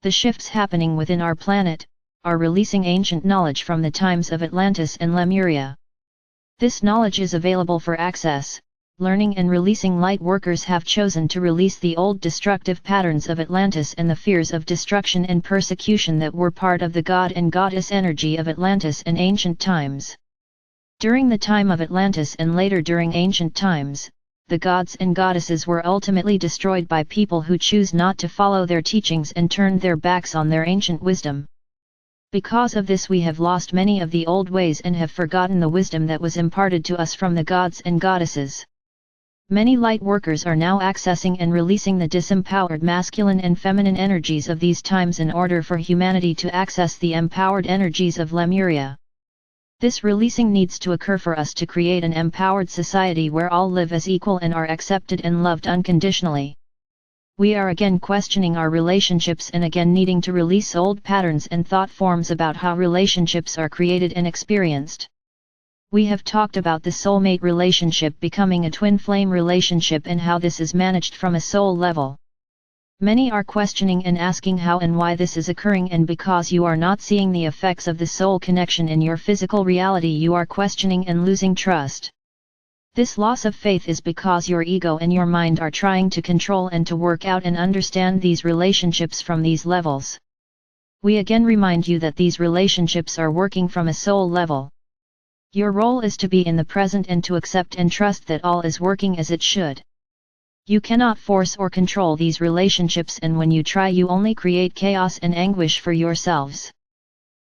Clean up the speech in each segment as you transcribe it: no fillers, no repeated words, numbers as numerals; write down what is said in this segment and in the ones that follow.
The shifts happening within our planet are releasing ancient knowledge from the times of Atlantis and Lemuria. This knowledge is available for access, learning, and releasing. Light workers have chosen to release the old destructive patterns of Atlantis and the fears of destruction and persecution that were part of the god and goddess energy of Atlantis in ancient times. During the time of Atlantis and later during ancient times, the gods and goddesses were ultimately destroyed by people who choose not to follow their teachings and turned their backs on their ancient wisdom. Because of this, we have lost many of the old ways and have forgotten the wisdom that was imparted to us from the gods and goddesses. Many light workers are now accessing and releasing the disempowered masculine and feminine energies of these times in order for humanity to access the empowered energies of Lemuria. This releasing needs to occur for us to create an empowered society where all live as equal and are accepted and loved unconditionally. We are again questioning our relationships and again needing to release old patterns and thought forms about how relationships are created and experienced. We have talked about the soulmate relationship becoming a twin flame relationship and how this is managed from a soul level. Many are questioning and asking how and why this is occurring, and because you are not seeing the effects of the soul connection in your physical reality, you are questioning and losing trust. This loss of faith is because your ego and your mind are trying to control and to work out and understand these relationships from these levels. We again remind you that these relationships are working from a soul level. Your role is to be in the present and to accept and trust that all is working as it should. You cannot force or control these relationships, and when you try, you only create chaos and anguish for yourselves.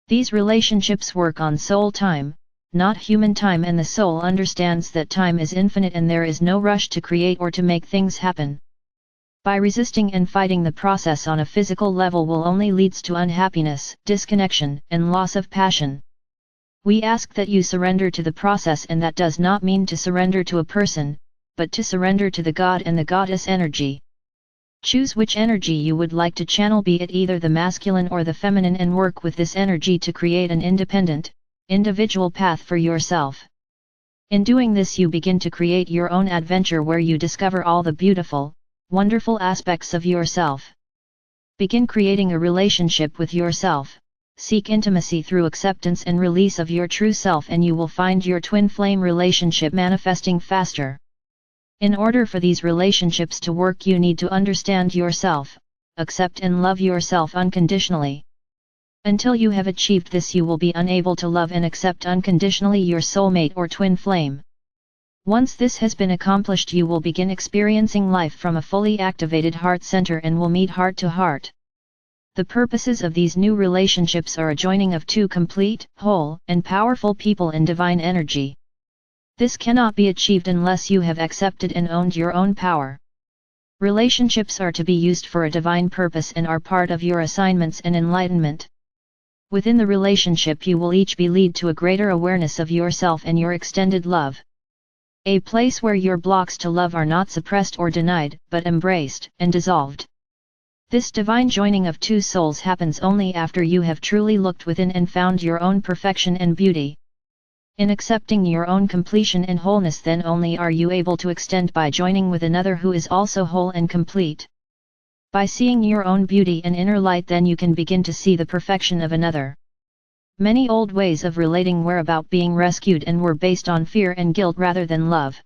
These relationships work on soul time, not human time, and the soul understands that time is infinite and there is no rush to create or to make things happen. By resisting and fighting the process on a physical level will only leads to unhappiness, disconnection, and loss of passion. We ask that you surrender to the process, and that does not mean to surrender to a person, but to surrender to the God and the Goddess energy. Choose which energy you would like to channel, be it either the masculine or the feminine, and work with this energy to create an independent, individual path for yourself. In doing this, you begin to create your own adventure where you discover all the beautiful, wonderful aspects of yourself. Begin creating a relationship with yourself. Seek intimacy through acceptance and release of your true self, and you will find your twin flame relationship manifesting faster. In order for these relationships to work, you need to understand yourself, accept and love yourself unconditionally. Until you have achieved this, you will be unable to love and accept unconditionally your soulmate or twin flame. Once this has been accomplished, you will begin experiencing life from a fully activated heart center and will meet heart to heart. The purposes of these new relationships are a joining of two complete, whole, and powerful people in divine energy. This cannot be achieved unless you have accepted and owned your own power. Relationships are to be used for a divine purpose and are part of your assignments and enlightenment. Within the relationship, you will each be lead to a greater awareness of yourself and your extended love. A place where your blocks to love are not suppressed or denied, but embraced and dissolved. This divine joining of two souls happens only after you have truly looked within and found your own perfection and beauty. In accepting your own completion and wholeness, then only are you able to extend by joining with another who is also whole and complete. By seeing your own beauty and inner light, then you can begin to see the perfection of another. Many old ways of relating were about being rescued and were based on fear and guilt rather than love.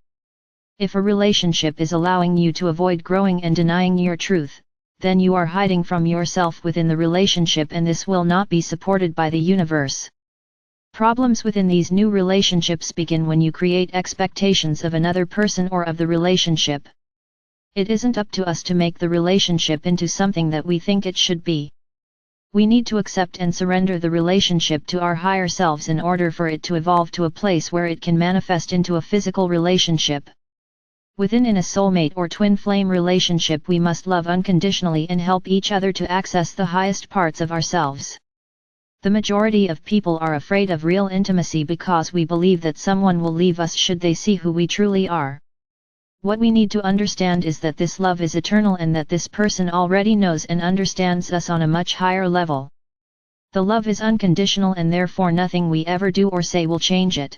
If a relationship is allowing you to avoid growing and denying your truth, then you are hiding from yourself within the relationship, and this will not be supported by the universe. Problems within these new relationships begin when you create expectations of another person or of the relationship. It isn't up to us to make the relationship into something that we think it should be. We need to accept and surrender the relationship to our higher selves in order for it to evolve to a place where it can manifest into a physical relationship. Within a soulmate or twin flame relationship, we must love unconditionally and help each other to access the highest parts of ourselves. The majority of people are afraid of real intimacy because we believe that someone will leave us should they see who we truly are. What we need to understand is that this love is eternal and that this person already knows and understands us on a much higher level. The love is unconditional and therefore nothing we ever do or say will change it.